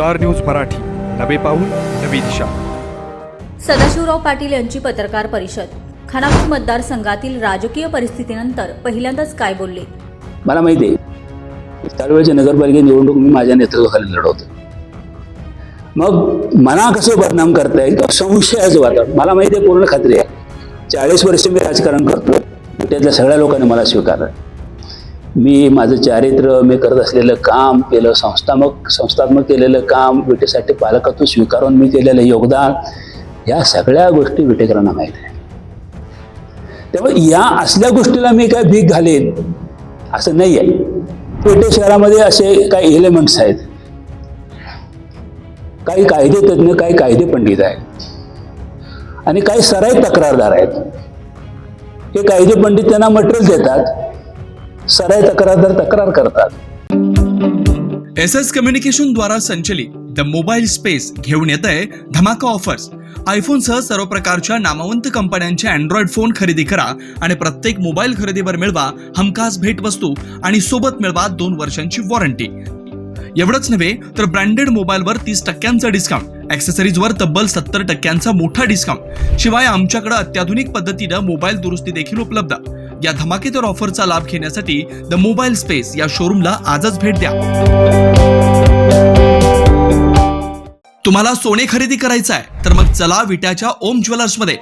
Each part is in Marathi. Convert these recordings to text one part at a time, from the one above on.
स्टार न्यूज मराठी, नवे पाऊल नवी दिशा. सदाशिवराव पाटील यांची पत्रकार परिषद. खानापूर मतदारसंघातील राजकीय परिस्थितीनंतर पहिल्यांदाच काय बोलले? मला माहिती आहे त्यावेळेची नगरपालिका निवडणूक मी माझ्या नेतृत्वाखाली लढवतो. मग मना कसं बदनाम करता येईल किंवा संशयाचं वातावरण मला माहिती आहे, पूर्ण खात्री आहे. 40 वर्ष मी राजकारण करतो, त्यातल्या सगळ्या लोकांनी मला स्वीकारलं. मी माझं चारित्र्य, मी करत असलेलं काम केलं, संस्थात्मक केलेलं काम, विटेसाठी पालकत्व स्वीकारून मी केलेलं योगदान, या सगळ्या गोष्टी विटेकरांना माहीत आहे. त्यामुळे या असल्या गोष्टीला मी काय भीक घालेन असं नाही आहे. पेटे शहरामध्ये असे काही एलिमेंट्स आहेत, काही कायदे तज्ज्ञ, काही कायदे पंडित आहेत आणि काही सराईत तक्रारदार आहेत. हे कायदे पंडित त्यांना मटेरियल देतात, सराईत तक्रारदार तक्रार करतात. SS कम्युनिकेशन द्वारा संचलित द मोबाईल स्पेस घेऊन येत आहे धमाका ऑफर्स. आयफोनसह सर्व प्रकारच्या नामवंत कंपन्यांचे अँड्रॉइड फोन खरेदी करा आणि प्रत्येक मोबाईल खरेदीवर मिळवा हमखास भेटवस्तू आणि सोबत मिळवा 2 वर्षांची वॉरंटी. एवढंच नव्हे तर ब्रँडेड मोबाईलवर 30% डिस्काउंट, ॲक्सेसरीजवर तब्बल 70% मोठा डिस्काउंट. शिवाय आमच्याकडे अत्याधुनिक पद्धतीनं मोबाईल दुरुस्ती देखील उपलब्ध. या धमाकेदार ऑफरचा लाभ घेण्यासाठी द मोबाईल स्पेस या शोरूमला आजच भेट द्या. तुम्हाला सोने खरेदी करायचं आहे तर मग चला विट्याच्या ओम ज्वेलर्स मध्ये.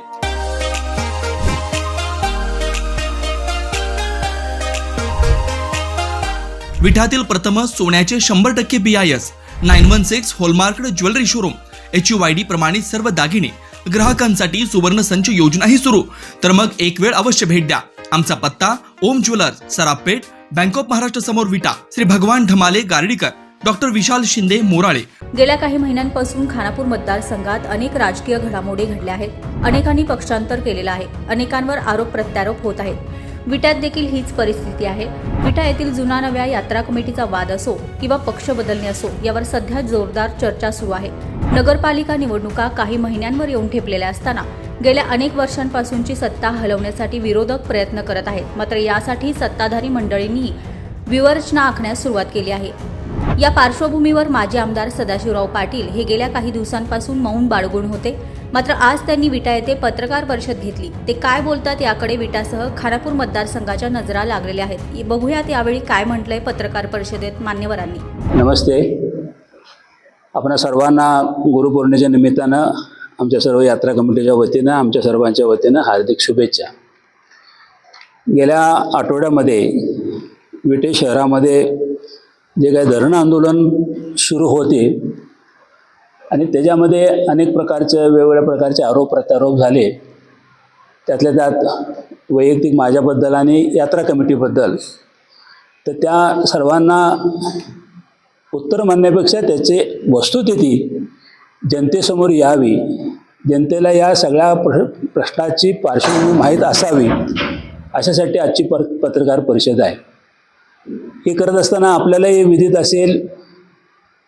विट्यातील प्रथम सोन्याचे 100% BIS 916 हॉलमार्क्ड ज्वेलरी शोरूम. HUID प्रमाणित सर्व दागिने. ग्राहकांसाठी सुवर्ण संच योजनाही सुरू. तर मग एक वेळ अवश्य भेट द्या. आमचा पत्ता ओम ज्वेलर्स, सराफपेठ, बँक ऑफ महाराष्ट्र समोर विटा. श्री भगवान ढमाले गार्डीकर, डॉक्टर विशाल शिंदे मोराळे. गेल्या काही महिन्यांपासून खानापूर मतदारसंघात अनेक राजकीय घडामोडी घडल्या आहेत. अनेकांनी पक्षांतर केलेलं आहे. अनेकांवर आरोप प्रत्यारोप होत आहेत. विट्यात देखील हीच परिस्थिती आहे. विटा येथील जुना नव्या यात्रा कमिटीचा वाद असो किंवा पक्ष बदलणे असो, यावर सध्या जोरदार चर्चा सुरू आहे. नगरपालिका निवडणुका काही महिन्यांवर येऊन ठेपलेल्या असताना गेल्या अनेक वर्षांपासूनची सत्ता हलवण्यासाठी विरोधक प्रयत्न करत आहेत. मात्र यासाठी सत्ताधारी मंडळींनी व्यूहरचना आखण्यास सुरुवात केली आहे. या पार्श्वभूमीवर माजी आमदार सदाशिवराव पाटील हे गेल्या काही दिवसांपासून मौन बाळगून होते. मात्र आज त्यांनी विटा येथे पत्रकार परिषद घेतली. ते काय बोलतात याकडे विटासह खानापूर मतदारसंघाच्या नजरा लागलेल्या आहेत. बघूयात यावेळी काय म्हटलंय पत्रकार परिषदेत मान्यवरांनी. नमस्ते. आपणा सर्वांना गुरुपौर्णिमेच्या निमित्तानं आमच्या सर्व यात्रा कमिटीच्या वतीनं, आमच्या सर्वांच्या वतीनं हार्दिक शुभेच्छा. गेल्या आठवड्यामध्ये विटे शहरामध्ये जे काही धरण आंदोलन सुरू होते आणि त्याच्यामध्ये अनेक प्रकारचे वेगवेगळ्या प्रकारचे आरोप प्रत्यारोप झाले. त्यातल्या त्यात वैयक्तिक माझ्याबद्दल आणि यात्रा कमिटीबद्दल. तर त्या सर्वांना उत्तर म्हणण्यापेक्षा त्याचे वस्तुस्थिती जनतेसमोर यावी, जनतेला या सगळ्या प्रश्नाची पार्श्वभूमी माहीत असावी, अशासाठी आजची पत्रकार परिषद आहे. हे करत असताना आपल्याला हे विदित असेल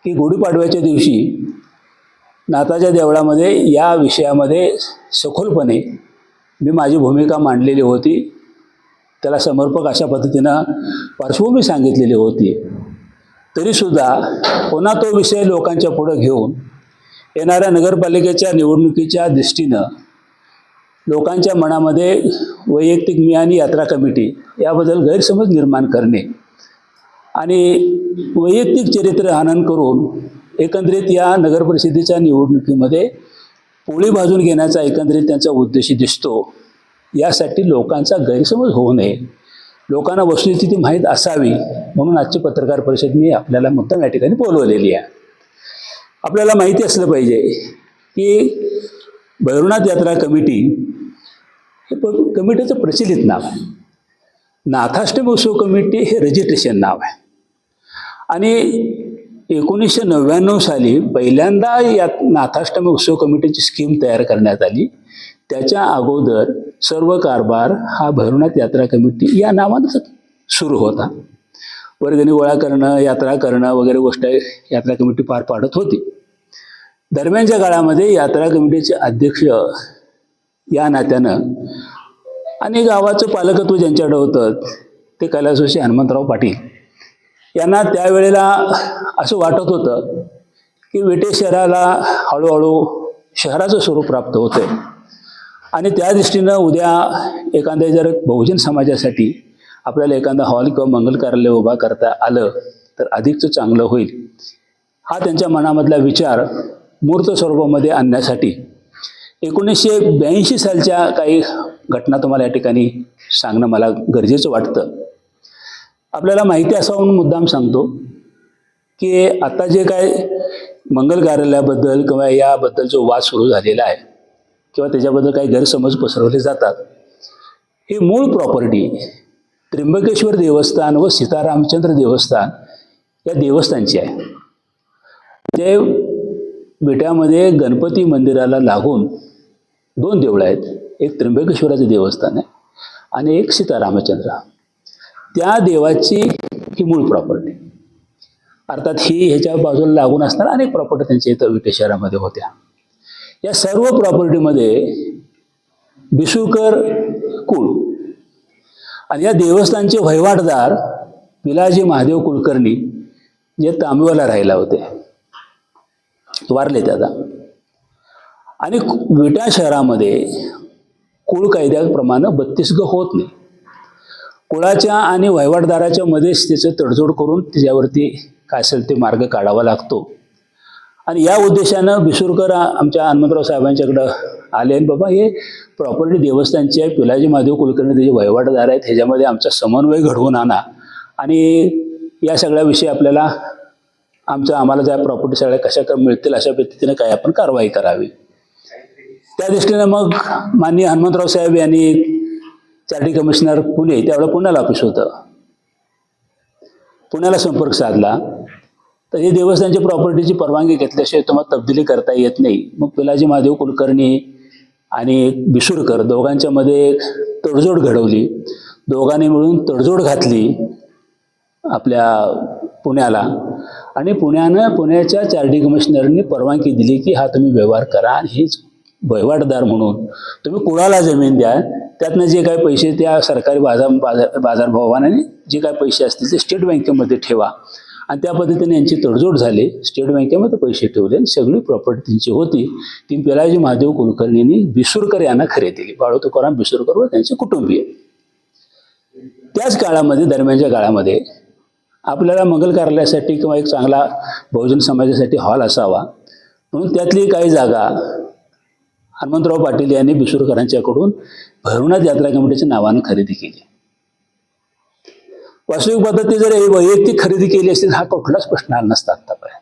की गुढीपाडव्याच्या दिवशी नाथाच्या देवळामध्ये या विषयामध्ये सखोलपणे मी माझी भूमिका मांडलेली होती. त्याला समर्पक अशा पद्धतीनं पार्श्वभूमी सांगितलेली होती. तरीसुद्धा पुन्हा तो विषय लोकांच्या पुढं घेऊन येणाऱ्या नगरपालिकेच्या निवडणुकीच्या दृष्टीनं लोकांच्या मनामध्ये वैयक्तिक मी आणि यात्रा कमिटी याबद्दल गैरसमज निर्माण करणे आणि वैयक्तिक चरित्र हनन करून एकंदरीत या नगरपरिषदेच्या निवडणुकीमध्ये पोळी भाजून घेण्याचा एकंदरीत त्यांचा उद्देश दिसतो. यासाठी लोकांचा गैरसमज होऊ नये, लोकांना वस्तुस्थिती माहीत असावी म्हणून आजची पत्रकार परिषद मी आपल्याला मुद्दाम या ठिकाणी बोलवलेली आहे. आपल्याला माहिती असलं पाहिजे की भैरवनाथ यात्रा कमिटी हे कमिटीचं प्रचलित नाव आहे. नाथाष्टमी उत्सव कमिटी हे रजिस्ट्रेशन नाव आहे आणि 1999 साली पहिल्यांदा या नाथाष्टमी उत्सव कमिटीची स्कीम तयार करण्यात आली. त्याच्या अगोदर सर्व कारभार हा भैरवनाथ यात्रा कमिटी या नावानं सुरू होता. वर्गणी गोळा करणं, यात्रा करणं वगैरे गोष्ट यात्रा कमिटी पार पाडत होती. दरम्यानच्या काळामध्ये यात्रा कमिटीचे अध्यक्ष या नात्यानं आणि गावाचं पालकत्व ज्यांच्याकडे होतं ते कैलासवासी हनुमंतराव पाटील यांना त्यावेळेला असं वाटत होतं की विटे शहराला हळूहळू शहराचं स्वरूप प्राप्त होतं आहे आणि त्या दृष्टीनं उद्या एखाद्या जर बहुजन समाजासाठी आपल्याला एखादा हॉल किंवा मंगल कार्यालय उभा करता आलं तर अधिकच चांगलं होईल, हा त्यांच्या मनामधला विचार मूर्त स्वरूपामध्ये आणण्यासाठी 1982 सालच्या काही घटना तुम्हाला या ठिकाणी सांगणं मला गरजेचं वाटतं. आपल्याला माहिती असावं म्हणून मुद्दाम सांगतो की आता जे काय मंगल कार्यालयाबद्दल किंवा याबद्दल जो वाद सुरू झालेला आहे किंवा त्याच्याबद्दल काही गैरसमज पसरवले जातात, ही मूळ प्रॉपर्टी त्र्यंबकेश्वर देवस्थान व सीतारामचंद्र देवस्थान या देवस्थानची आहे. ते विट्यामध्ये गणपती मंदिराला लागून 2 देवळं आहेत, एक त्र्यंबकेश्वराचं देवस्थान आहे आणि एक सीतारामचंद्र. त्या देवाची ही मूळ प्रॉपर्टी. अर्थात ही ह्याच्या बाजूला लागून असणाऱ्या अनेक प्रॉपर्टी त्यांच्या इथं विटे शहरामध्ये होत्या. या सर्व प्रॉपर्टीमध्ये बिसुरकर कुळ आणि या देवस्थानचे वहिवाटदार पिलाजी महादेव कुलकर्णी जे तांबेवाला राहिला होते, वारले ते आता. आणि विटा शहरामध्ये कुळ कायद्याप्रमाणे 32 ग होत नाही. कुळाच्या आणि वहिवाटदाराच्या मध्येच त्याचं तडजोड करून त्याच्यावरती काय असेल ते मार्ग काढावा लागतो. आणि या उद्देशानं बिसुरकर आमच्या हनुमंतराव साहेबांच्याकडं आले आणि बाबा हे प्रॉपर्टी देवस्थानची आहे, पिलाजी महादेव कुलकर्णी त्याचे वहिवाटदार आहेत, ह्याच्यामध्ये आमचा समन्वय घडवून आणा आणि या सगळ्या विषयी आपल्याला आम्हाला ज्या प्रॉपर्टी सगळ्या कशा मिळतील अशा पद्धतीने काय आपण कारवाई करावी. त्या दृष्टीने मग माननीय हनुमंतराव साहेब यांनी चॅरिटी कमिशनर पुणे, त्यावेळेला पुण्याला ऑफिस होतं, पुण्याला संपर्क साधला. तर हे देवस्थानची प्रॉपर्टीची परवानगी घेतल्याशिवाय तुम्हाला तब्दिली करता येत नाही. मग पिलाजी महादेव कुलकर्णी आणि बिसुरकर दोघांच्या मध्ये तडजोड घडवली. दोघांनी मिळून तडजोड घातली आपल्या पुण्याला आणि पुण्याच्या चॅरिटी कमिशनरनी परवानगी दिली की हा तुम्ही व्यवहार करा आणि हेच वहिवाटदार म्हणून तुम्ही कुळाला जमीन द्या, त्यातनं जे काही पैसे त्या सरकारी बाजारभावाने जे काही पैसे असतील ते स्टेट बँकेमध्ये ठेवा. आणि त्या पद्धतीने यांची तडजोड झाली. स्टेट बँकेमध्ये पैसे ठेवले आणि सगळी प्रॉपर्टी त्यांची होती ती पिलाजी महादेव कुलकर्णींनी बिसुरकर यांना खरेदी दिली. बाळू तुकाराम बिसुरकर व त्यांचे कुटुंबीय. त्याच काळामध्ये, दरम्यानच्या काळामध्ये आपल्याला मंगल कार्यालयासाठी किंवा एक चांगला बहुजन समाजासाठी हॉल असावा म्हणून त्यातली काही जागा हनुमंतराव पाटील यांनी बिसुरकरांच्याकडून भैरवनाथ यात्रा कमिटीच्या नावानं खरेदी केली. वास्तविक पद्धती जर वैयक्तिक खरेदी केली असती हा कुठलाच प्रश्न आला नसता आतापर्यंत.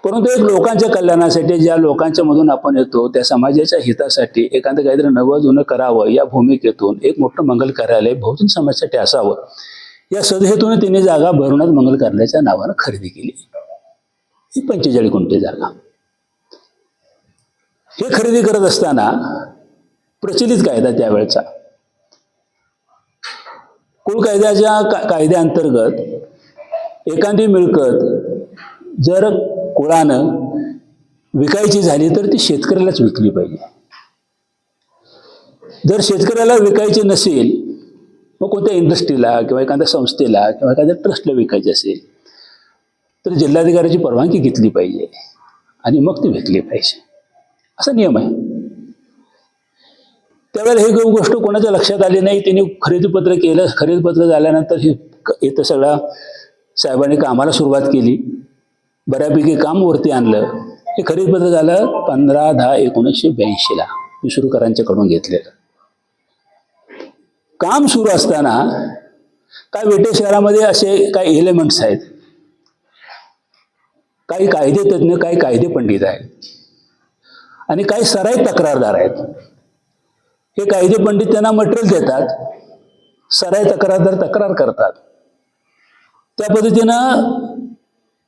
परंतु एक लोकांच्या कल्याणासाठी, ज्या लोकांच्या मधून आपण येतो त्या समाजाच्या हितासाठी एखादं काहीतरी नवं जुनं करावं या भूमिकेतून एक मोठं मंगल कार्यालय बहुजन समाजासाठी असावं या सदहेतून तिने जागा भैरवनाथ मंगल कार्यालयाच्या नावानं खरेदी केली. ही 45 गुंठे जागा. हे खरेदी करत असताना प्रचलित कायदा त्यावेळचा कुळ कायद्याच्या कायद्याअंतर्गत एखादी मिळकत जर कुळानं विकायची झाली तर ती शेतकऱ्यालाच विकली पाहिजे. जर शेतकऱ्याला विकायची नसेल मग कोणत्या इंडस्ट्रीला किंवा एखाद्या संस्थेला किंवा एखाद्या ट्रस्टला विकायची असेल तर जिल्हाधिकाऱ्याची परवानगी घेतली पाहिजे आणि मग ती विकली पाहिजे, असा नियम आहे. त्यावेळेला ही गोष्ट कोणाच्या लक्षात आली नाही. त्यांनी खरेदीपत्र केलं. खरेदीपत्र झाल्यानंतर इथं सगळ्या साहेबांनी कामाला सुरुवात केली. बऱ्यापैकी काम वरती आणलं. हे खरेदीपत्र झालं 15/10/1982 बिसुरकरांच्याकडून घेतलेलं. काम सुरू असताना काय विटे शहरामध्ये असे काही एलिमेंट्स आहेत, काही कायदे तज्ज्ञ, काही कायदे पंडित आहेत आणि काही सराईत तक्रारदार आहेत. हे कायदे पंडित त्यांना मटेरियल देतात, सराईत तक्रारदार तक्रार करतात. त्या पद्धतीनं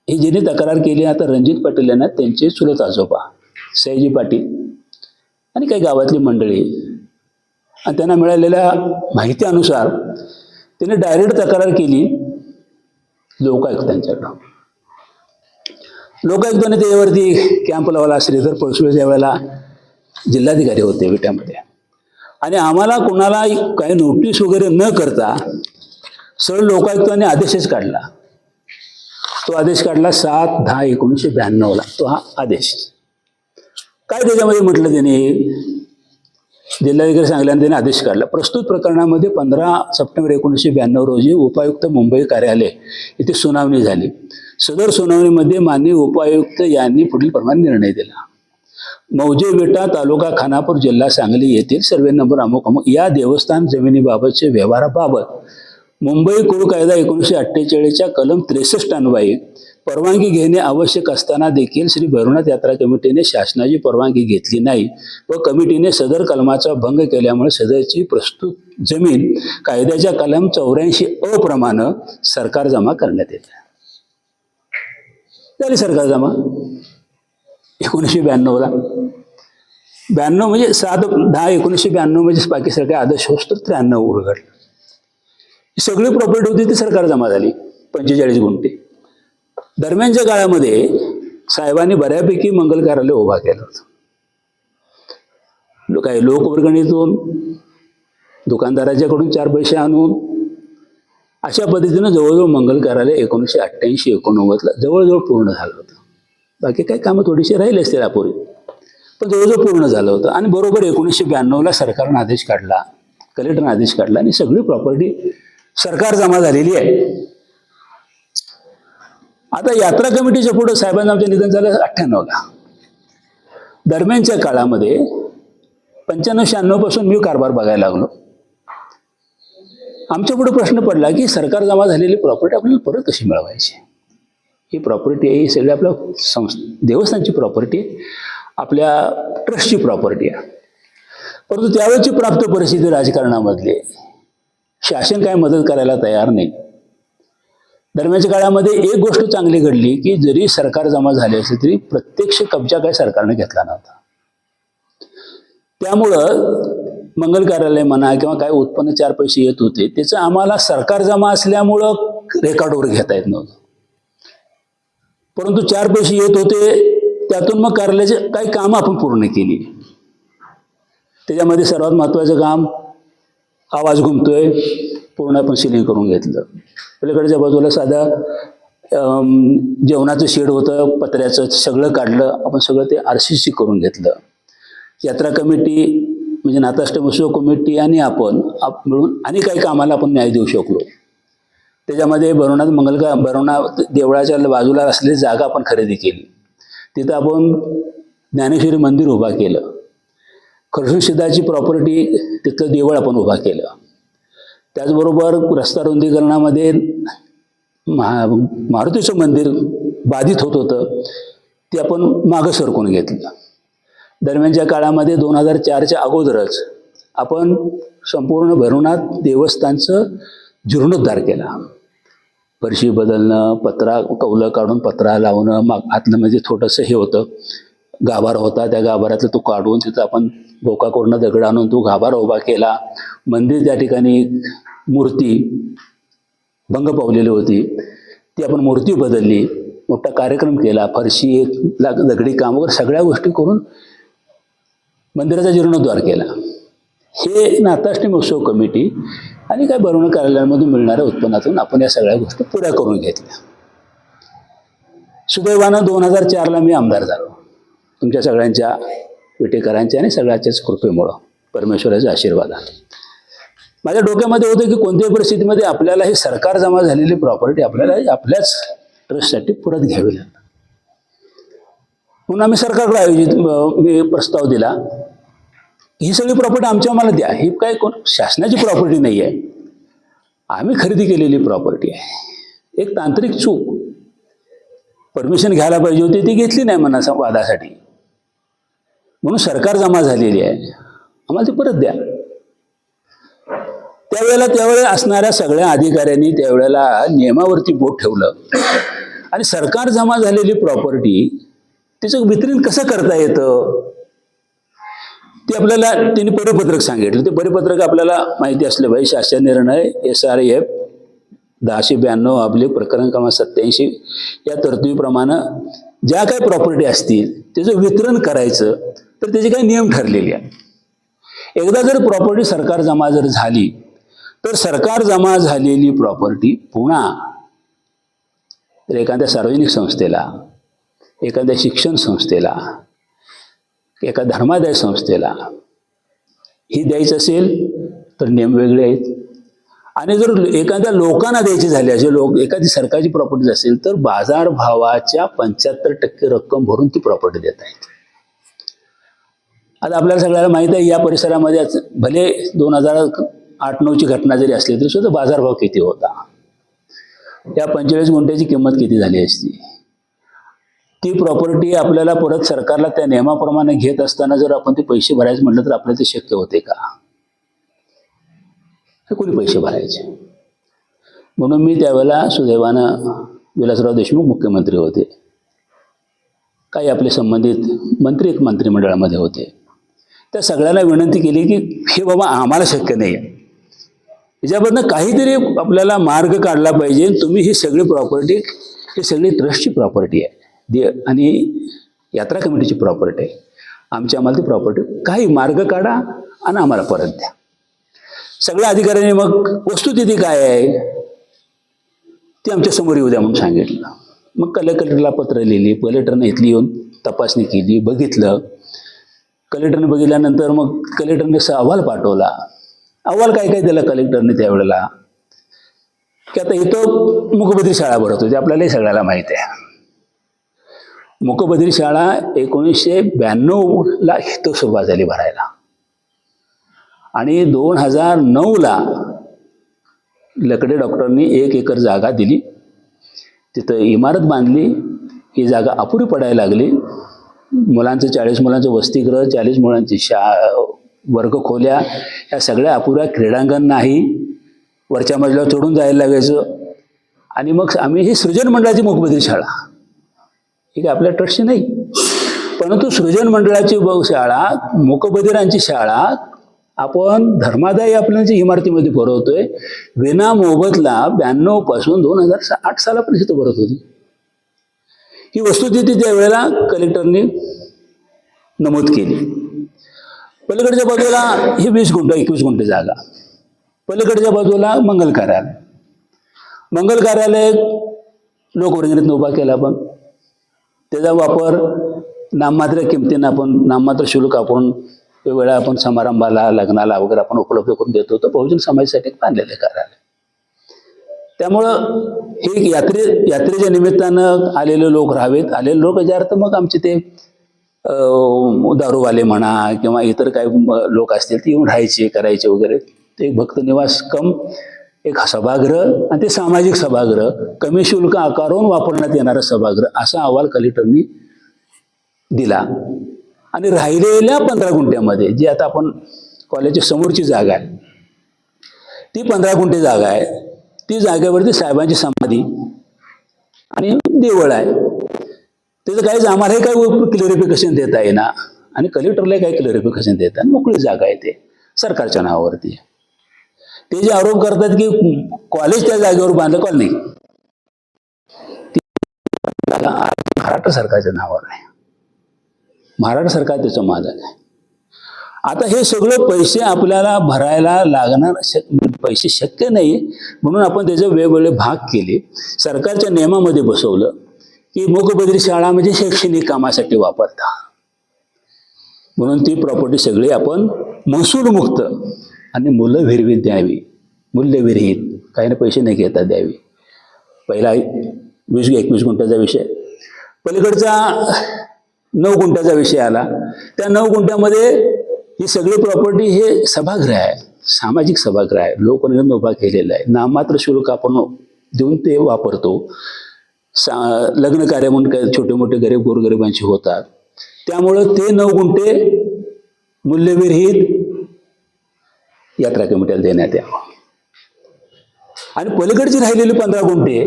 ही ज्यांनी तक्रार केली आता रणजित पाटील यांना त्यांचे चुलत आजोबा सयाजी पाटील आणि काही गावातली मंडळी आणि त्यांना मिळालेल्या माहितीनुसार त्यांनी डायरेक्ट तक्रार केली लोकायुक्तांच्याकडं. लोकायुक्ताने त्याच्यावरती कॅम्प लावला. श्रीधर पळसुळे त्यावेळेला जिल्हाधिकारी होते विट्यामध्ये आणि आम्हाला कोणाला काही नोटीस वगैरे न करता सरळ लोकायुक्ताने आदेशच काढला तो आदेश काढला 7/10/1992ला. तो हा आदेश काय त्याच्यामध्ये म्हटलं त्याने, जिल्हाधिकारी सांगल्याने त्याने आदेश काढला. प्रस्तुत प्रकरणामध्ये 15 सप्टेंबर 1992 रोजी उपायुक्त मुंबई कार्यालय येथे सुनावणी झाली. सदर सुनावणीमध्ये माननीय उपायुक्त यांनी पुढील प्रमाणे निर्णय दिला. मौजे विटा तालुका खानापूर जिल्हा सांगली येथील सर्वे नंबर अमुक अमुक या देवस्थान जमिनीबाबतचे व्यवहाराबाबत मुंबई कुळ कायदा 1948च्या कलम 63 अन्वये परवानगी घेणे आवश्यक असताना देखील श्री भैरवनाथ यात्रा कमिटीने शासनाची परवानगी घेतली नाही व कमिटीने सदर कलमाचा भंग केल्यामुळे सदरची प्रस्तुत जमीन कायद्याच्या कलम 84 प्रमाणे सरकार जमा करण्यात येते. झाली सरकार जमा 1992ला. 92 म्हणजे 7/10/1992 म्हणजे बाकी सगळे आदेश होस तर 93 उघडलं. सगळी प्रॉपर्टी होती ती सरकार जमा झाली 45 गुंठे. दरम्यानच्या काळामध्ये साहेबांनी बऱ्यापैकी मंगल कार्यालय उभा केलं होतं. काही लोकवर्गणीतून दुकानदाराच्याकडून 4 पैसे आणून अशा पद्धतीनं जवळजवळ मंगल कार्यालय 1988-89ला जवळजवळ पूर्ण झालं होतं. बाकी काही कामं थोडीशी राहिली असतील अपुरी, पण जवळजवळ पूर्ण झालं होतं. आणि बरोबर 1992ला सरकारनं आदेश काढला, कलेक्टरनं आदेश काढला आणि सगळी प्रॉपर्टी सरकार जमा झालेली आहे. आता यात्रा कमिटीच्या पुढे साहेबांचं आमचं निधन झालं 98ला. दरम्यानच्या काळामध्ये 95-96 पासून मी कारभार बघायला लागलो. आमच्या पुढे प्रश्न पडला की सरकार जमा झालेली प्रॉपर्टी आपल्याला परत कशी मिळवायची. ही प्रॉपर्टी आहे, ही सगळी आपल्या देवस्थानची प्रॉपर्टी आहे, आपल्या ट्रस्टची प्रॉपर्टी आहे. परंतु त्यावेळेची प्राप्त परिस्थिती राजकारणामधली शासन काय मदत करायला तयार नाही. दरम्यानच्या काळामध्ये एक गोष्ट चांगली घडली की जरी सरकार जमा झाले असले तरी प्रत्यक्ष कब्जा काय सरकारने घेतला नव्हता. त्यामुळं मंगल कार्यालय म्हणा किंवा काय उत्पन्न 4 पैसे येत होते त्याचं आम्हाला सरकार जमा असल्यामुळं रेकॉर्डवर घेता येत नव्हतं. परंतु 4 पैसे येत होते त्यातून मग कार्यालयाचे काही कामं आपण पूर्ण केली. त्याच्यामध्ये सर्वात महत्त्वाचं काम आवाज घुमतोय पूर्ण आपण सिलिंग करून घेतलं. पलीकडच्या बाजूला साधा जेवणाचं शेड होतं पत्र्याचं, सगळं काढलं आपण, सगळं ते RCC करून घेतलं. यात्रा कमिटी म्हणजे नाथाष्टमोत्सव कमिटी आणि आपण मिळून आणि काही कामाला आपण न्याय देऊ शकलो. त्याच्यामध्ये भैरवनाथ देवळाच्या बाजूला असलेली जागा आपण खरेदी केली. तिथं आपण ज्ञानेश्वरी मंदिर उभा केलं. खरसूरसिद्धाची प्रॉपर्टी तिथलं देवळ आपण उभा केलं. त्याचबरोबर रस्ता रुंदीकरणामध्ये मारुतीचं मंदिर बाधित होत होतं ते आपण मागं सरकून घेतलं. दरम्यानच्या काळामध्ये 2004च्या अगोदरच आपण संपूर्ण भैरवनाथ देवस्थानचं जीर्णोद्धार केला. फरशी बदलणं, कौलं काढून पत्रा लावणं, आतलं म्हणजे थोडंसं हे होतं गाभारा होता, त्या गाभाऱ्यातलं तो काढून तिथं आपण गोकाकोरनं दगड आणून तो गाभारा उभा केला. मंदिर त्या ठिकाणी मूर्ती भंग पावलेली होती ती आपण मूर्ती बदलली, मोठा कार्यक्रम केला, फरशी दगडी काम वगैरे सगळ्या गोष्टी करून मंदिराचा जीर्णोद्धार केला. हे नाथाष्टमी कमिटी आणि काय भैरवनाथ कार्यालयामधून मिळणाऱ्या उत्पन्नातून आपण या सगळ्या गोष्टी पुऱ्या करून घेतल्या. सुदैवानं 2004ला मी आमदार झालो तुमच्या सगळ्यांच्या विटेकरांच्या आणि सगळ्याच्याच कृपेमुळं, परमेश्वराच्या आशीर्वादाने. माझ्या डोक्यामध्ये होतं की कोणत्याही परिस्थितीमध्ये आपल्याला ही सरकार जमा झालेली प्रॉपर्टी आपल्याला आपल्याच ट्रस्टसाठी परत घ्यावी लागणार. म्हणून आम्ही सरकारकडे मी प्रस्ताव दिला ही सगळी प्रॉपर्टी आमच्या आम्हाला द्या. ही काय शासनाची प्रॉपर्टी नाही आहे, आम्ही खरेदी केलेली प्रॉपर्टी आहे. एक तांत्रिक चूक, परमिशन घ्यायला पाहिजे होती ती घेतली नाही मनाचा वादासाठी, म्हणून सरकार जमा झालेली आहे, आम्हाला ती परत द्या. त्यावेळेला असणाऱ्या सगळ्या अधिकाऱ्यांनी त्यावेळेला नियमावरती बोट ठेवलं आणि सरकार जमा झालेली प्रॉपर्टी तिचं वितरण कसं करता येतं ते आपल्याला त्यांनी परिपत्रक सांगितलं. ते परिपत्रक आपल्याला माहिती असलं पाहिजे. शासन निर्णय SRF 1092 प्रकरण क्रमांक 87 या तरतुदीप्रमाणे ज्या काही प्रॉपर्टी असतील त्याचं वितरण करायचं तर त्याचे काही नियम ठरलेले आहेत. एकदा जर प्रॉपर्टी सरकार जमा जर झाली तर सरकार जमा झालेली प्रॉपर्टी पुन्हा तर एखाद्या सार्वजनिक संस्थेला, एखाद्या शिक्षण संस्थेला, एका धर्मादाय संस्थेला ही द्यायचं असेल तर नियम वेगळे आहेत. आणि जर एखाद्या लोकांना द्यायची झाली असे एखादी सरकारची प्रॉपर्टी असेल तर बाजारभावाच्या 75% रक्कम भरून ती प्रॉपर्टी देत आहेत. आता आपल्याला सगळ्याला माहीत आहे या परिसरामध्ये भले 2008-09ची घटना जरी असली तरी सुद्धा बाजारभाव किती होता, या 45 गुंठ्याची किंमत किती झाली असती. ती प्रॉपर्टी आपल्याला परत सरकारला त्या नियमाप्रमाणे घेत असताना जर आपण ते पैसे भरायचे म्हटलं तर आपल्याला ते शक्य होते का? कोणी पैसे भरायचे. म्हणून मी त्यावेळेला सुदैवानं विलासराव देशमुख मुख्यमंत्री होते, काही आपले संबंधित मंत्री एक मंत्रिमंडळामध्ये होते, त्या सगळ्यांना विनंती केली की हे बाबा आम्हाला शक्य नाही आहे, याच्याबद्दल काहीतरी आपल्याला मार्ग काढला पाहिजे. तुम्ही ही सगळी प्रॉपर्टी, ही सगळी ट्रस्टची प्रॉपर्टी आहे आणि यात्रा कमिटीची प्रॉपर्टी आहे, आम्हाला ती प्रॉपर्टी काही मार्ग काढा आणि आम्हाला परत द्या. सगळ्या अधिकाऱ्यांनी मग वस्तुस्थिती काय आहे ती आमच्या समोर येऊ द्या म्हणून सांगितलं. मग कलेक्टरला पत्र लिहिली, कलेक्टरने इथली येऊन तपासणी केली, बघितलं. कलेक्टरने बघितल्यानंतर मग कलेक्टरने अहवाल पाठवला. अहवाल काय काय दिला कलेक्टरने त्यावेळेला की आता इथं मूकबधीर शाळा भरत होती, आपल्यालाही सगळ्याला माहीत आहे. मूकबधीर शाळा 1992ला इथं सुरुवात झाली भरायला आणि 2009ला लकडे डॉक्टरांनी 1 एकर जागा दिली, तिथं इमारत बांधली. ही जागा अपुरी पडायला लागली. मुलांचं 40 मुलांचं वसतिगृह, 40 मुलांची वर्ग खोल्या, ह्या सगळ्या अपुऱ्या, क्रीडांगण नाही, वरच्या मजल्यावर चढून जायला लागायचं. आणि मग आम्ही ही सृजन मंडळाची मूकबधीर शाळा, ही काय आपल्या ट्रस्टची नाही, परंतु सृजन मंडळाची शाळा, मूकबधिरांची शाळा आपण धर्मादायी आपल्या इमारतीमध्ये भरवतोय. विना मोबदला 92 पासून 2008 सालापर्यंत भरत होती. ही वस्तुस्थिती त्यावेळेला कलेक्टरने नमूद केली. पलीकडच्या बाजूला ही 20 गुंठ 21 गुंठे जागा, पलीकडच्या बाजूला मंगल कार्यालय. मंगल कार्यालय लोकवर्गणीतून उभा केला, पण त्याचा वापर नाममात्र किमतीनं आपण, नाममात्र शुल्क आपण वेगवेगळ्या आपण समारंभाला, लग्नाला वगैरे आपण उपलब्ध करून देतो. तर बहुजन समाजासाठी बांधलेले कार्यालय. त्यामुळं हे यात्रेच्या निमित्तानं आलेले लोक राहावेत. आलेले लोक याच्या अर्थ मग आमचे ते दारूवाले म्हणा किंवा इतर काही लोक असतील ते येऊन राहायचे, करायचे वगैरे. ते एक भक्त निवास कम एक सभागृह आणि ते सामाजिक सभागृह, कमी शुल्क आकारून वापरण्यात येणारं सभागृह, असा अहवाल कलेक्टरनी दिला. आणि राहिलेल्या 15 गुंठ्यामध्ये जी आता आपण कॉलेजच्या समोरची जागा आहे, ती 15 गुंठे जागा आहे. ती जागेवरती साहेबांची समाधी आणि देवळ आहे. त्याचं काहीच आम्हालाही काही क्लॅरिफिकेशन देता येईना आणि कलेक्टरलाही काही क्लॅरिफिकेशन देता, मोकळी जागा आहे, ते सरकारच्या नावावरती आहे. ते जे आरोप करतात की कॉलेज त्या जागेवर बांधलं, कॉलेज नाही, ती जागा महाराष्ट्र सरकारच्या नावावर आहे. महाराष्ट्र सरकार त्याचं मालक आहे. आता हे सगळं पैसे आपल्याला भरायला लागणार, पैसे शक्य नाही, म्हणून आपण त्याचे वेगवेगळे भाग केले. सरकारच्या नियमामध्ये बसवलं की मूकबधीर शाळा म्हणजे शैक्षणिक कामासाठी वापरता, म्हणून ती प्रॉपर्टी सगळी आपण महसूलमुक्त आणि मूल्यविरहित द्यावी. मूल्यविरहित, काही ना पैसे नाही घेता द्यावी. पहिला 20-21 गुंठ्याचा विषय. पलीकडचा 9 गुंठ्याचा विषय आला. त्या 9 गुंठ्यामध्ये ही सगळी प्रॉपर्टी हे सभागृह आहे, सामाजिक सभागृह आहे, लोकनिर्णय उभा केलेला आहे. नाममात्र शुल्क आपण देऊन ते वापरतो. लग्न कार्य म्हणून छोटे मोठे गरीब गोरगरिबांची होतात. त्यामुळं ते 9 गुंठे मूल्यविरहित यात्रा कमिटीला देण्यात यावं. आणि पलीकडची राहिलेली 15 गुंठे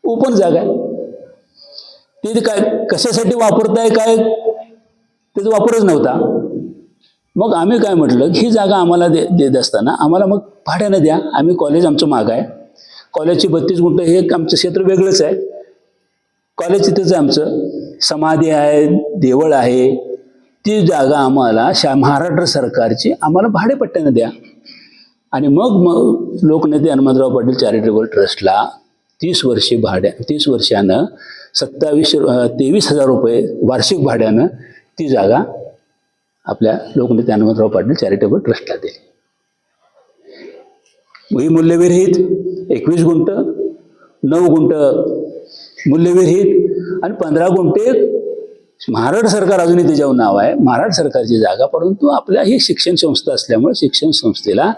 ओपन जागा आहे. ते काय कशासाठी वापरताय काय त्याचा वापरच नव्हता. मग आम्ही काय म्हटलं, ही जागा आम्हाला देत असताना आम्हाला मग भाड्यानं द्या. आम्ही कॉलेज आमचं माग आहे, कॉलेजची 32 गुंठे हे आमचं क्षेत्र वेगळंच आहे. कॉलेज तिथंच आहे आमचं, समाधी आहे, देवळ आहे. ती जागा आम्हाला महाराष्ट्र सरकारची आम्हाला भाडेपट्ट्यानं द्या. आणि मग लोकनेते हनुमंतराव पाटील चॅरिटेबल ट्रस्टला 30 वर्षानं 23,000 रुपये वार्षिक भाड्यानं ती जागा आपल्या लोकनेते हनुमंतराव पाटील चॅरिटेबल ट्रस्टला दिली. ही मूल्यविरहित 21 गुंठ, 9 गुंठ मूल्यविरहित आणि 15 गुंठे महाराष्ट्र सरकार अजूनही त्याच्यावर नाव आहे, महाराष्ट्र सरकारची जागा. परंतु आपल्या ही शिक्षण संस्था असल्यामुळे शिक्षण संस्थेला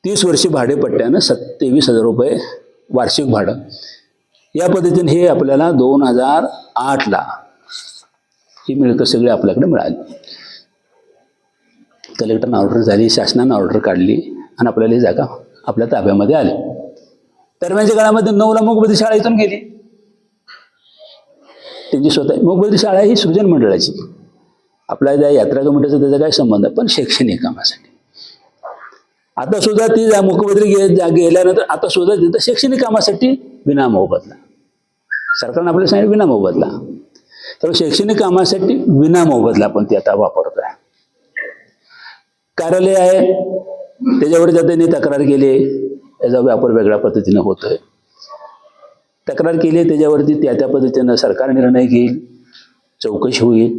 30 वर्षे भाडेपट्ट्यानं 23,000 रुपये वार्षिक भाडं या पद्धतीने हे आपल्याला 2008ला ही मिळकत सगळी आपल्याकडे मिळाली. कलेक्टरनं ऑर्डर झाली, शासनानं ऑर्डर काढली आणि आपल्याला ही जागा आपल्या ताब्यामध्ये आली. दरम्यानच्या काळामध्ये 9ला मोगबदी शाळा इथून गेली. त्यांची स्वतः मोगबदी शाळा ही सृजन मंडळाची, आपल्या त्या यात्रा कमिटीचा त्याचा काय संबंध, पण शैक्षणिक कामासाठी. आता सुद्धा ती मोकबद्री गेल्यानंतर आता सुद्धा तिथं शैक्षणिक कामासाठी विनामोबदला, सरकारनं आपल्याला सांगितलं विनामोबदला, तर शैक्षणिक कामासाठी विनामोबदला पण ती आता वापरत आहे. कार्यालय आहे त्याच्यावर त्यांनी तक्रार केली, याचा व्यापार वेगळ्या पद्धतीनं होतोय. तक्रार केली त्याच्यावरती त्या पद्धतीनं सरकार निर्णय घेईल, चौकशी होईल,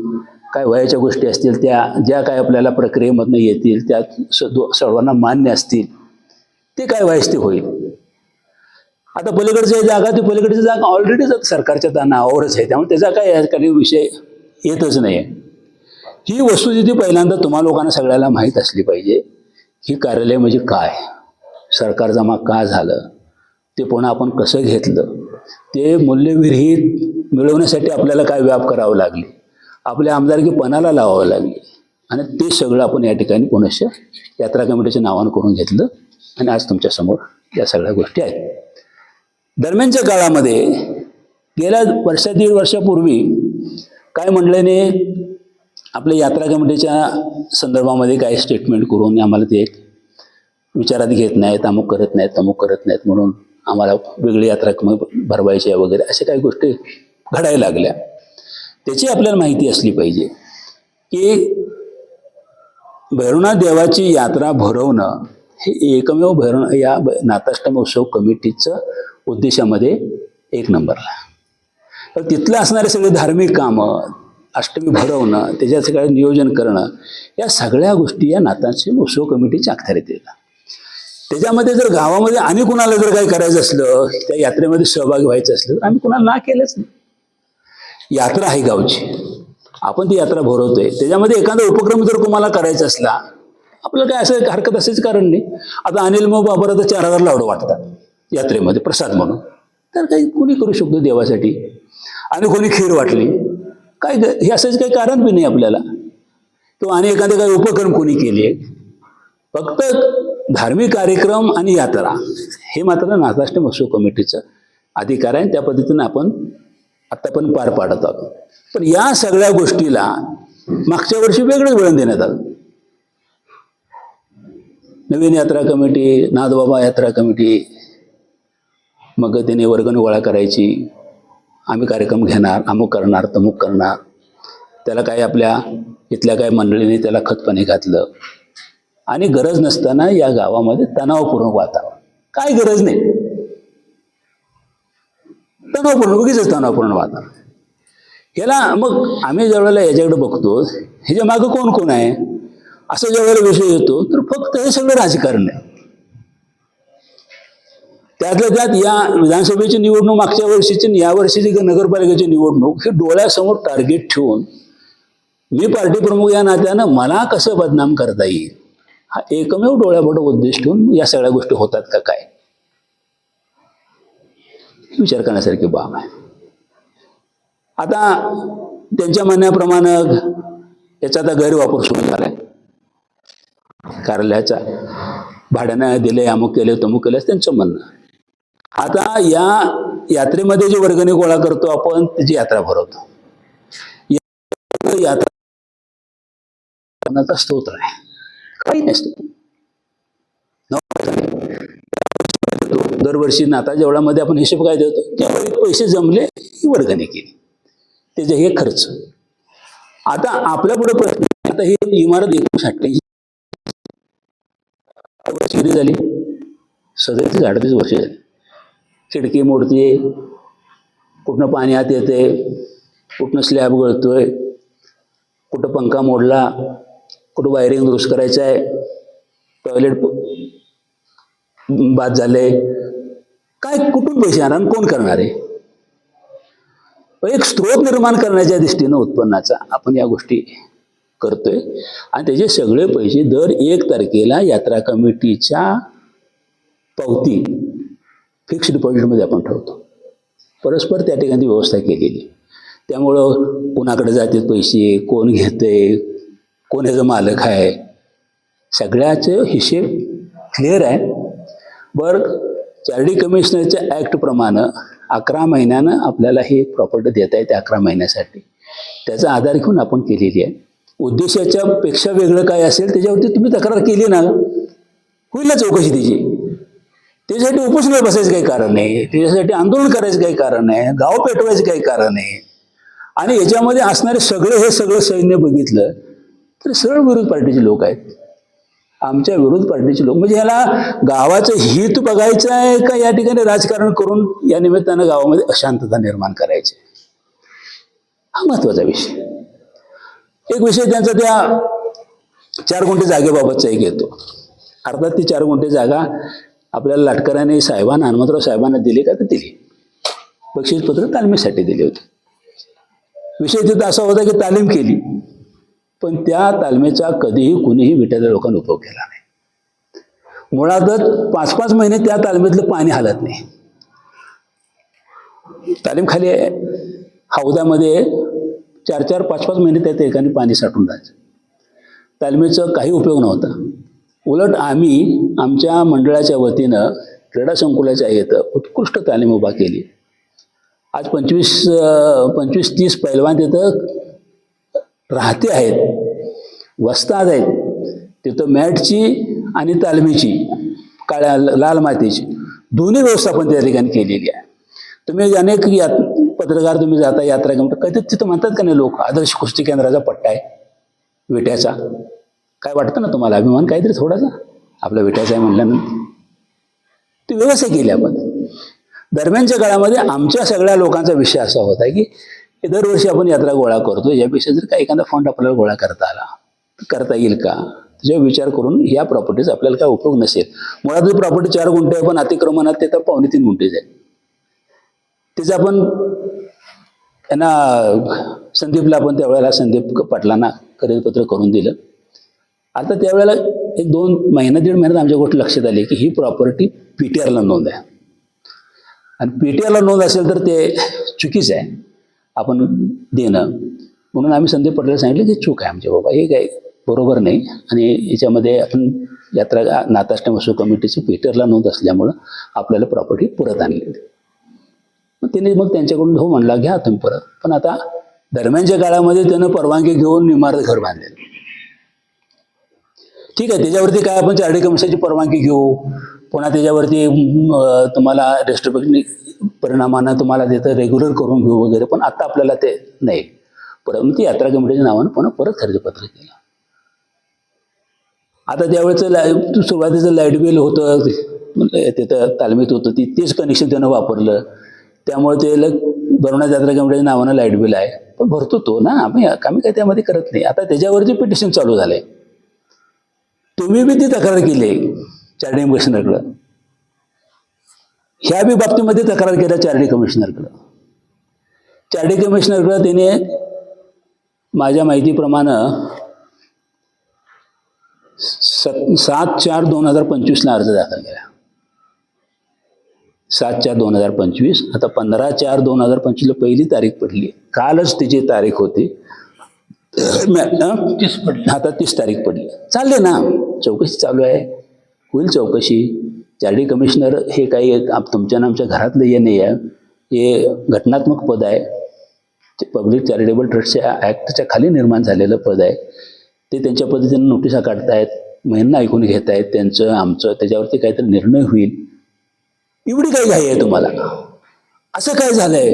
काय वयाच्या गोष्टी असतील त्या ज्या काय आपल्याला प्रक्रियेमधनं येतील त्या सर्वांना मान्य असतील ते काय व्हायच ते होईल. आता पलीकडची जागा ती पलीकडची जागा ऑलरेडी सरकारच्या नावावरच आहे, त्यामुळे त्याचा काय काही विषय येतच नाही. ही वस्तुस्थिती पहिल्यांदा तुम्हा लोकांना सगळ्याला माहीत असली पाहिजे. ही कार्यालय म्हणजे काय, सरकार जमा का झालं, ते पुन्हा आपण कसं घेतलं, ते मूल्यविरहित मिळवण्यासाठी आपल्याला काय व्याप करावं लागले, आपल्या आमदारकी पणाला लावावं लागली, आणि ते सगळं आपण या ठिकाणी पुनश्च यात्रा कमिटीच्या नावानं करून घेतलं आणि आज तुमच्यासमोर या सगळ्या गोष्टी आहेत. दरम्यानच्या काळामध्ये गेल्या 1-1.5 वर्षापूर्वी काय मंडळीने आपल्या यात्रा कमिटीच्या संदर्भामध्ये काही स्टेटमेंट करून आम्हाला ते विचारात घेत नाहीत, अमुक करत नाहीत, तमुक करत नाहीत म्हणून आम्हाला वेगळी यात्रा भरवायची आहे वगैरे अशा काही गोष्टी घडायला लागल्या. त्याची आपल्याला माहिती असली पाहिजे की भैरवनाथ देवाची यात्रा भरवणं हे एकमेव या नाथाष्टमी उत्सव कमिटीचं उद्देशामध्ये 1 नंबरला. तर तिथलं असणारे सगळे धार्मिक कामं, अष्टमी भरवणं, त्याच्यात सगळं नियोजन करणं, या सगळ्या गोष्टी या नाथाष्टमी उत्सव कमिटीच्या अखत्यारीत येतात. त्याच्यामध्ये जर गावामध्ये आणि कुणाला जर काही करायचं असलं, त्या यात्रेमध्ये सहभागी व्हायचं असलं तर आम्ही कुणाला ना केलंच नाही. यात्रा आहे गावची, आपण ती यात्रा भरवतोय, त्याच्यामध्ये एखादा उपक्रम जर तुम्हाला करायचा असला आपल्याला काय असं हरकत असेच कारण नाही. आता अनिल मग बाबा तर 4,000 लाडू वाटतात यात्रेमध्ये प्रसाद म्हणून, तर काही कोणी करू शकतो देवासाठी, आणि कोणी खीर वाटली काय, हे असंच काही कारण बी नाही आपल्याला, किंवा आणि एखादे काही उपक्रम कोणी केले. फक्त धार्मिक कार्यक्रम आणि यात्रा हे मात्र नाथाष्टमी उत्सव कमिटीचं अधिकार आहे, त्या पद्धतीनं आपण आता पण पार पाडत आहोत. पण या सगळ्या गोष्टीला मागच्या वर्षी वेगळंच वळण देण्यात आलं. नवीन यात्रा कमिटी, नाथबाबा यात्रा कमिटी, मग त्याने वर्गणी गोळा करायची, आम्ही कार्यक्रम घेणार, अमुक करणार, तमुक करणार. त्याला काय आपल्या इथल्या काय मंडळीने त्याला खतपाणी घातलं, आणि गरज नसताना या गावामध्ये तणावपूर्ण वातावरण. काय गरज नाही, तणावपूर्ण उगीच तणावपूर्ण वातावरण. याला मग आम्ही ज्यावेळेला याच्याकडे बघतो, ह्याच्या मागं कोण कोण आहे असं ज्यावेळेला विषय येतो, तर फक्त हे सगळं राजकारण आहे. त्यातल्या त्यात या विधानसभेची निवडणूक मागच्या वर्षीची, या वर्षीची नगरपालिकेची निवडणूक हे डोळ्यासमोर टार्गेट ठेवून मी पार्टी प्रमुख या नात्यानं मला कसं बदनाम करता येईल हा एकमेव डोळ्यापुढे उद्देश ठेवून या सगळ्या गोष्टी होतात का काय, विचार करण्यासारखी बाब आहे. आता त्यांच्या म्हणण्याप्रमाणे याचा आता गैरवापर सुरू झालाय. कार्यालयाचा भाड्यानं दिले, अमुक केले, तमुक केले त्यांचं म्हणणं. आता या यात्रेमध्ये जी वर्गणी गोळा करतो आपण, त्याची यात्रा भरवतो. यात्रा स्तोत्र आहे, काही नसतं. दरवर्षी नाता जेवढ्यामध्ये आपण हिशोब काय देतो, त्यावेळी पैसे जमले ही वर्गणी केली, त्याचे हे खर्च. आता आपल्या पुढे प्रश्न, आता ही इमारत 1988 झाली, 37-38 वर्ष झाली. खिडकी मोडते, कुठनं पाणी आत येते, कुठनं स्लॅब गळतोय, कुठं पंखा मोडला, कुठं वायरिंग दुरुस्त करायचं आहे, टॉयलेट बाद झाले, काय कुठून पैसे आणणार, कोण करणार आहे? एक स्रोत निर्माण करण्याच्या दृष्टीनं उत्पन्नाचा आपण या गोष्टी करतोय आणि त्याचे सगळे पैसे दर 1 तारखेला यात्रा कमिटीच्या पावती फिक्स्ड डिपॉझिटमध्ये आपण ठेवतो. परस्पर त्या ठिकाणी व्यवस्था केलेली. त्यामुळं कोणाकडे जातात पैसे, कोण घेतंय, कोण ह्याचा मालक आहे, सगळ्याचे हिशेब क्लिअर आहे. बरं, चार्डी कमिशनरच्या ॲक्टप्रमाणे 11 महिन्यानं आपल्याला ही प्रॉपर्टी देता येते 11 महिन्यासाठी. त्याचा आधार घेऊन आपण केलेली आहे. उद्देशाच्या पेक्षा वेगळं काय असेल त्याच्यावरती तुम्ही तक्रार केली ना, होईल ना चौकशी त्याची. त्याच्यासाठी उपोषणाला बसायचं काही कारण नाही, त्याच्यासाठी आंदोलन करायचं काही कारण नाही, गाव पेटवायचं काही कारण नाही. आणि याच्यामध्ये असणारे हे सगळं सैन्य बघितलं तर सरळ विरोध पार्टीचे लोक आहेत. आमच्या विरोध पार्टीचे लोक म्हणजे ह्याला गावाचं हित बघायचं आहे का या ठिकाणी राजकारण करून या निमित्तानं गावामध्ये अशांतता निर्माण करायची, हा महत्वाचा विषय. एक विषय त्यांचा त्या 4 गुंठे जागेबाबतचा एक येतो. अर्थात ती 4 गुंठे जागा आपल्याला लाटकरांनी साहेबांना, हनुमंतराव साहेबांना दिली का? तर दिली. बक्षीसपत्र तालमीसाठी दिले होते. विषय तिथं असा होता की तालीम केली, पण त्या तालमीचा कधीही कुणीही विट्याच्या लोकांनी उपयोग केला नाही. मुळातच 5-5 महिने त्या तालमीतलं पाणी हलत नाही. तालीम खाली आहे, हौदामध्ये 4-4, 5-5 महिने त्या ठिकाणी पाणी साठून राहायचं. तालमीचा काही उपयोग नव्हता. उलट आम्ही आमच्या मंडळाच्या वतीनं क्रीडा संकुलाच्या इथं उत्कृष्ट तालीम उभा केली. आज 25-30 पैलवान तिथं राहते आहेत, वस्ताद आहेत. तिथं मॅटची आणि तालमीची, काळ्या लाल मातीची दोन्ही व्यवस्थापन त्या ठिकाणी केलेली आहे. तुम्ही अनेक पत्रकार तुम्ही जाता यात्रा कमिटी, कधी तिथं म्हणतात का नाही लोक, आदर्श कुस्ती केंद्राचा पट्टा आहे विट्याचा. काय वाटतं ना तुम्हाला अभिमान काहीतरी थोडासा आपला विट्याचा आहे म्हणल्यानंतर? ती व्यवस्था केली आपण. दरम्यानच्या काळामध्ये आमच्या सगळ्या लोकांचा विषय असा होता की दरवर्षी आपण यात्रा गोळा करतो, यापेक्षा जर काही एखादा फंड आपल्याला गोळा करता येईल का, त्याच्यावर विचार करून या प्रॉपर्टीचा आपल्याला काय उपयोग नसेल. मुळात प्रॉपर्टी 4 गुंठे आहे, पण अतिक्रमणात ते तर 2.25 गुंठेच आहे. त्याचं आपण त्यांना संदीपला आपण त्यावेळेला संदीप पाटलांना खरेदीपत्र करून दिलं. आता त्यावेळेला 1-2 महिना 1.5 महिन्यात आमच्या गोष्ट लक्षात आली की ही प्रॉपर्टी PTRला नोंद आहे आणि PTRला नोंद असेल तर ते चुकीचं आहे आपण देणं. म्हणून आम्ही संदीप पाटलाला सांगितलं की चूक आहे आमच्या बाबा, हे काही बरोबर नाही आणि याच्यामध्ये आपण यात्रा नाथाष्टमी उत्सव कमिटीची PTRला नोंद असल्यामुळं आपल्याला प्रॉपर्टी परत आणली. मग त्यांनी त्यांच्याकडून हो म्हणला घ्या तुम्ही परत. पण आता दरम्यानच्या काळामध्ये त्यानं परवानगी घेऊन इमारत घर बांधलेलं. ठीक आहे, त्याच्यावरती काय आपण चार्डी कमिशनची परवानगी घेऊ, पुन्हा त्याच्यावरती तुम्हाला रेस्ट्रिक्शन परिणामानं तुम्हाला तिथं रेग्युलर करून घेऊ वगैरे, पण आता आपल्याला ते नाही. परंतु यात्रा कमिटीच्या नावानं पुन्हा परत खरेदीपत्र केलं. आता त्यावेळेचं सुरुवातीचं लाईट बिल होतं तिथं तालमीत होतं, तेच कनेक्शन त्यानं वापरलं. त्यामुळे ते भरवण्यात यात्रा कमिटीच्या नावानं लाईट बिल आहे, पण भरतो तो ना, आम्ही काय त्यामध्ये करत नाही. आता त्याच्यावरती पिटिशन चालू झालंय. तुम्ही बी ती तक्रार केली चार्डी कमिशनरकडं, ह्या बी बाबतीमध्ये तक्रार केल्या चार्डी कमिशनरकडं. चार्डी कमिशनरकडं त्याने माझ्या माहितीप्रमाणे 7/4/2025 अर्ज दाखल केला. 7/4/2025. आता 15/4/2025 पहिली तारीख पडली. कालच तिची तारीख होती. आता 30 तारीख पडली. चालले ना, चौकशी चालू आहे, होईल चौकशी. चार्डी कमिशनर हे काही तुमच्या आमच्या घरातलं हे नाही आहे, हे घटनात्मक पद आहे. ते पब्लिक चॅरिटेबल ट्रस्टच्या ॲक्टच्या खाली निर्माण झालेलं पद आहे. ते त्यांच्या पद्धतीने नोटिसा काढतायत, महिना ऐकून घेत आहेत त्यांचं आमचं, त्याच्यावरती काहीतरी निर्णय होईल. एवढी काही घाई आहे तुम्हाला? असं काय झालंय?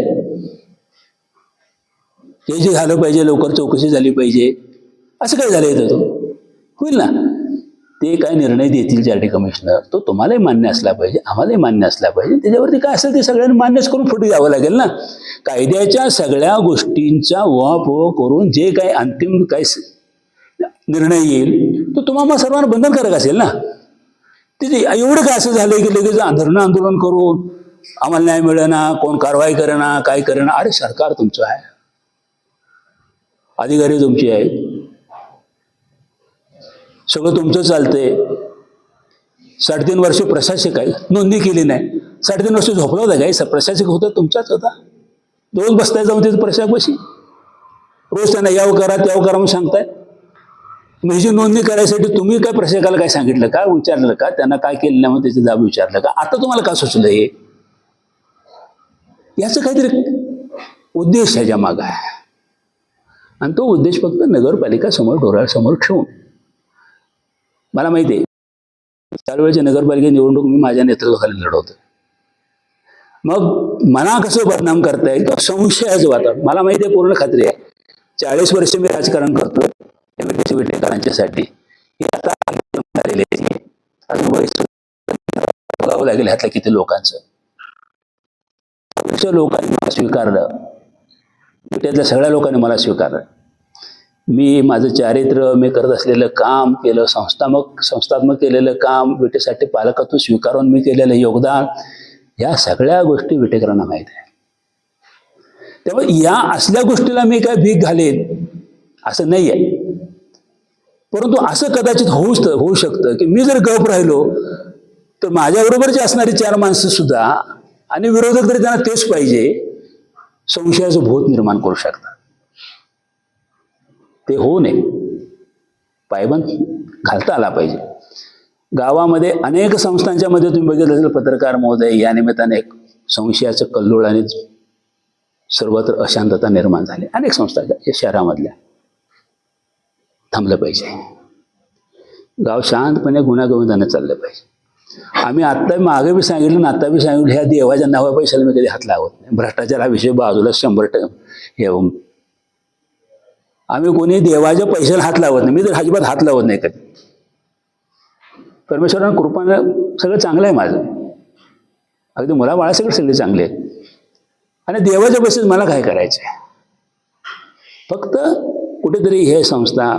हे जे झालं पाहिजे, लवकर चौकशी झाली पाहिजे, असं काय झालं इथं? तो होईल ना. ते काय निर्णय देतील चार्टर्ड कमिशनर तो तुम्हालाही मान्य असला पाहिजे, आम्हालाही मान्य असला पाहिजे. त्याच्यावरती काय असेल ते सगळ्यांनी मान्यच करून पुढे जावं लागेल ना. कायद्याच्या सगळ्या गोष्टींचा उहापोह करून जे काही अंतिम काही निर्णय येईल तो तुम्हाला सर्वांना बंधनकारक असेल ना. तिथे एवढं काय असं झालं की लगेच धरणं आंदोलन करून आम्हाला न्याय मिळेना, कोण कारवाई करेना, काय करेना. अरे सरकार तुमचं आहे, अधिकारी तुमची आहेत, सगळं तुमचं चालतंय. 3.5 वर्ष प्रशासक आहे, नोंदणी केली नाही. 3.5 वर्ष झोपला होता काय? प्रशासक होता तुमचाच होता. रोज बसताय जाऊन तिथे प्रशासक बशी, रोज त्यांना यावं करा त्यावं करा म्हणून सांगताय. म्हणजे नोंदणी करायसाठी तुम्ही काय प्रशासकाला काय सांगितलं का, विचारलं का, त्यांना काय केलं नाही म्हणून त्याचे जाब विचारलं का? आता तुम्हाला का सुचलं हे? याचं काहीतरी उद्देश ह्याच्या मागं आहे. आणि तो उद्देश फक्त नगरपालिका समोर डोळ्यासमोर ठेवून. मला माहिती आहे त्यावेळेच्या नगरपालिका निवडणूक मी माझ्या नेतृत्वाखाली लढवतो. मग मला कसं बदनाम करता येईल तर संशयाचं वातावरण. मला माहिती आहे, पूर्ण खात्री आहे, 40 वर्ष मी राजकारण करतो विटेकरांच्यासाठी. आता बघावं लागेल ह्यातल्या किती लोकांचं. लोकांनी मला स्वीकारलं, विट्यातल्या सगळ्या लोकांनी मला स्वीकारलं. मी माझं चारित्र्य, मी करत असलेलं काम केलं, संस्थात्मक केलेलं काम, विटेसाठी पालकत्व स्वीकारून मी केलेलं योगदान, या सगळ्या गोष्टी विटेकरांना माहीत आहे. त्यामुळे या असल्या गोष्टीला मी काय भीक घालेन असं नाही आहे. परंतु असं कदाचित होऊ शकतं की मी जर गप राहिलो तर माझ्याबरोबरची असणारी 4 माणसं सुद्धा आणि विरोधक तरी त्यांना तेच पाहिजे, संशयाचं भूत निर्माण करू शकतात. ते होऊ नये, पायबंद घालता आला पाहिजे. गावामध्ये अनेक संस्थांच्या मध्ये तुम्ही बघितलं असेल पत्रकार महोदय, या निमित्ताने एक संशयाचं कल्लोळ आणि सर्वत्र अशांतता निर्माण झाली. अनेक संस्थांच्या या शहरामधल्या थांबलं पाहिजे. गाव शांतपणे गुण्यागोविंदाने चाललं पाहिजे. आम्ही आत्ता मागे बी सांगितलं ना आता बी सांगितलं, ह्या देवाच्या नावा पैशाला मी कधी हात लावत नाही. भ्रष्टाचार हा विषय बाजूला 100% हे आम्ही कोणी देवाच्या पैशाला हात लावत नाही. मी तर अजिबात हात लावत नाही कधी. परमेश्वरानं कृपानं सगळं चांगलं आहे माझं, अगदी मुलाबाळा सगळे चांगले आहेत. आणि देवाच्या पैशात मला काय करायचं आहे? फक्त कुठेतरी हे संस्था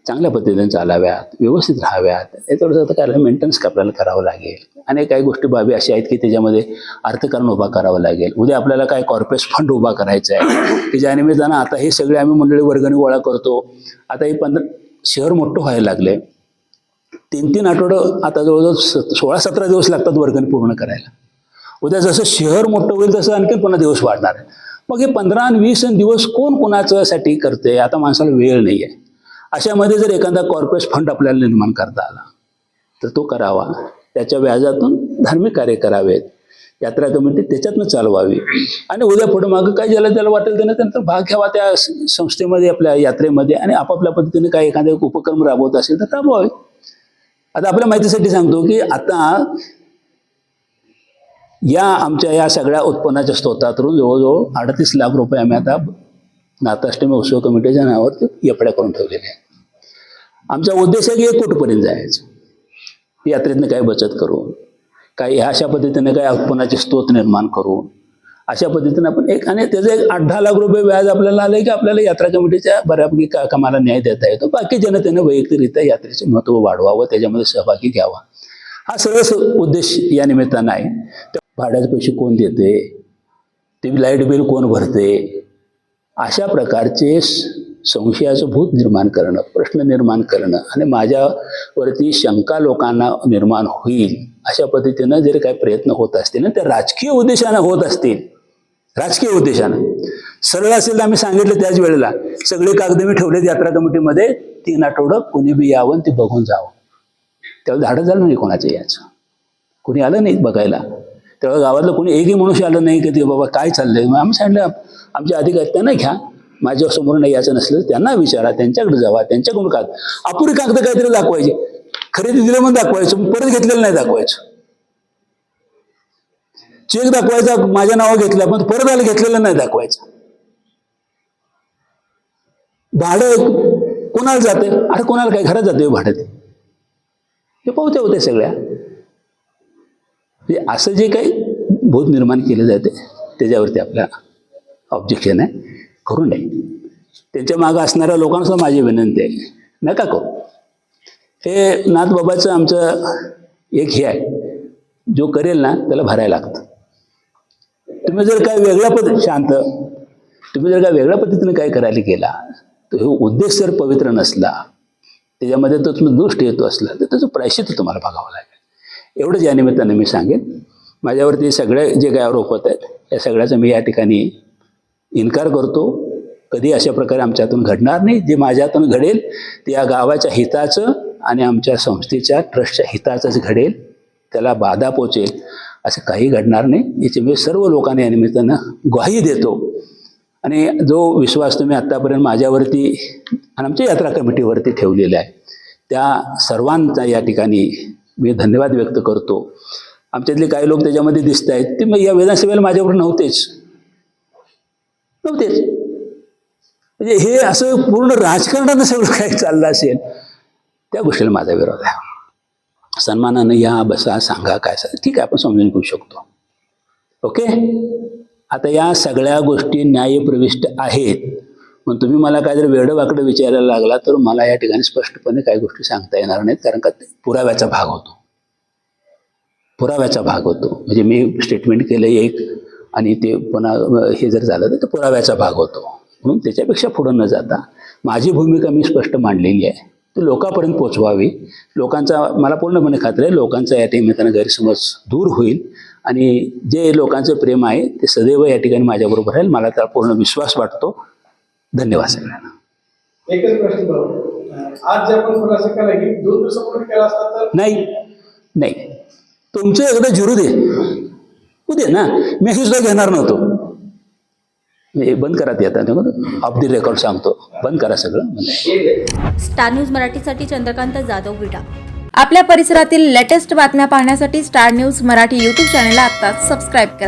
चांगल्या पद्धतीने चालाव्यात, व्यवस्थित राहाव्यात, हे थोडंसं काय मेंटेनन्स आपल्याला करावं लागेल. आणि काही गोष्टी बाबी अशा आहेत की त्याच्यामध्ये अर्थकारण उभा करावं लागेल. उद्या आपल्याला काय कॉर्पोरेट फंड उभा करायचा आहे की ज्या निमित्तानं आता हे सगळे आम्ही मंडळी वर्गणी गोळा करतो. आता हे शहर मोठं व्हायला लागले. 3-3 आठवडं आता जवळजवळ 16-17 दिवस लागतात वर्गणी पूर्ण करायला. उद्या जसं शहर मोठं होईल तसं आणखी पुन्हा दिवस वाढणार आहे. मग हे 15 आणि 20 दिवस कोण कोणाच्यासाठी करते? आता माणसाला वेळ नाही आहे. अशामध्ये जर एखादा कॉर्पोरेट फंड आपल्याला निर्माण करता आला तर तो करावा. त्याच्या व्याजातून धार्मिक कार्य करावेत, यात्रा कमिटी त्याच्यातनं चालवावी. आणि उद्या पुढं मागं काय ज्याला त्याला वाटेल त्यानं त्यांचा भाग घ्यावा त्या संस्थेमध्ये, आपल्या यात्रेमध्ये. आणि आपापल्या पद्धतीने काय एखादा उपक्रम राबवत असेल तर राबवावे. आता आपल्या माहितीसाठी सांगतो की आता या आमच्या या सगळ्या उत्पन्नाच्या स्रोतातून जवळजवळ 38 लाख रुपये आम्ही आता नाथाष्टमी उत्सव कमिटीच्या नावावरती एफड्या करून ठेवलेल्या आहेत. आमचा उद्देश आहे की 1 कोटीपर्यंत जायचं. यात्रेतनं काय बचत करून, काही अशा पद्धतीने काय उत्पन्नाचे स्रोत निर्माण करून, अशा पद्धतीने आपण आणि त्याचं 8-10 लाख रुपये व्याज आपल्याला आलं की आपल्याला यात्रा कमिटीच्या बऱ्यापैकी कामाला न्याय देता येतो. बाकी जनतेनं वैयक्तिकरित्या यात्रेचे महत्त्व वाढवावं, त्याच्यामध्ये सहभागी घ्यावा, हा सरळ उद्देश या निमित्तानं आहे. त्या भाड्याचे पैसे कोण देते, ते लाईट बिल कोण भरते, अशा प्रकारचे संशयाचं भूत निर्माण करणं, प्रश्न निर्माण करणं आणि माझ्यावरती शंका लोकांना निर्माण होईल अशा पद्धतीनं जर काही प्रयत्न होत असतील ना, ते राजकीय उद्देशानं होत असतील, राजकीय उद्देशानं सरळ असेल तर आम्ही सांगितलं त्याच वेळेला सगळे कागद मी ठेवलेत यात्रा कमिटीमध्ये, 3 आठवडं कोणी बी यावं ते बघून जावं. त्यावेळेला धाडस झालं नाही कोणाचं याचं, कोणी आलं नाही बघायला. तेव्हा गावातलं कोणी एकही मनुष्य आलं नाही की ते बाबा काय चाललंय. मग आम्ही सांगितलं आमच्या अधिकारी त्यांना घ्या, माझ्या समोर नाही याचं नसलं त्यांना विचारा, त्यांच्याकडे जावा, त्यांच्याकडून कागद अपुरी कागद काहीतरी दाखवायचे. खरेदी दिलं म्हणून दाखवायचं, परत घेतलेलं नाही दाखवायचं. चेक दाखवायचा माझ्या नावावर घेतला पण परत आलं घेतलेलं नाही दाखवायचं. भाडं कोणाला जाते? अरे कोणाला काय घरात जाते भाडं ते. हे पावत्या होत्या सगळ्या. म्हणजे असं जे काही बोध निर्माण केलं जाते त्याच्यावरती आपला ऑब्जेक्शन आहे, करू नये. त्यांच्या मागं असणाऱ्या लोकांसुद्धा माझी विनंती आहे, नका करू. हे नाथबाबाचं आमचं एक हे आहे, जो करेल ना त्याला भरायला लागतं. तुम्ही जर काय वेगळ्या तुम्ही जर काय वेगळ्या पद्धतीने काय करायला गेला तर हे उद्देश जर पवित्र नसला, त्याच्यामध्ये तो तुम्ही दोष येतो असला तर त्याचं प्रायश्चित्त तुम्हाला बघावं लागेल. एवढंच या निमित्तानं मी सांगेन. माझ्यावरती सगळे जे काय आरोप होत आहेत या सगळ्याचा मी या ठिकाणी इन्कार करतो. कधी अशा प्रकारे आमच्या हातून घडणार नाही. जे माझ्या हातून घडेल ते या गावाच्या हिताचं आणि आमच्या संस्थेच्या ट्रस्टच्या हिताचंच घडेल, त्याला बाधा पोचेल असं काही घडणार नाही याची मी सर्व लोकांना या निमित्तानं ग्वाही देतो. आणि जो विश्वास तुम्ही आत्तापर्यंत माझ्यावरती आणि आमच्या यात्रा कमिटीवरती ठेवलेला आहे त्या सर्वांचा या ठिकाणी मी धन्यवाद व्यक्त करतो. आमच्यातले काही लोक त्याच्यामध्ये दिसत आहेत ते मग या विधानसभेला माझ्यावर नव्हतेच. म्हणजे हे असं पूर्ण राजकारणानं सगळं काही चाललं असेल त्या गोष्टीला माझा विरोध आहे. सन्मानानं या बसा सांगा काय ठीक आहे, आपण समजून घेऊ शकतो. ओके. आता या सगळ्या गोष्टी न्यायप्रविष्ट आहेत. मग तुम्ही मला काय जर वेडं-वाकडं विचारायला लागला तर मला या ठिकाणी स्पष्टपणे काही गोष्टी सांगता येणार नाहीत, कारण का पुराव्याचा भाग होतो. म्हणजे मी स्टेटमेंट केलं एक आणि ते पुन्हा हे जर झालं तर पुराव्याचा भाग होतो. म्हणून त्याच्यापेक्षा पुढं न जाता माझी भूमिका मी स्पष्ट मांडलेली आहे, ती लोकांपर्यंत पोचवावी. लोकांचा मला पूर्णपणे खात्री आहे लोकांचा या निमित्तानं गैरसमज दूर होईल आणि जे लोकांचं प्रेम आहे ते सदैव या ठिकाणी माझ्याबरोबर राहील. मला त्याला पूर्ण विश्वास वाटतो. धन्यवाद सगळ्यांना. एकच प्रश्न बरोबर, आज जे आपण खुलासा केला की 2 दिवसापूर्वी केला असता तर नाही तुमचं एकदा जिरू दे उद्या ना, मी हे सुद्धा घेणार नव्हतो. बंद करा ते आता, ऑफ द रेकॉर्ड सांगतो, बंद करा सगळं. स्टार न्यूज मराठीसाठी चंद्रकांत जाधव, विटा. आपल्या परिसरातील लेटेस्ट बातम्या पाहण्यासाठी स्टार न्यूज मराठी यूट्यूब चॅनलला आत्ताच सबस्क्राईब करा.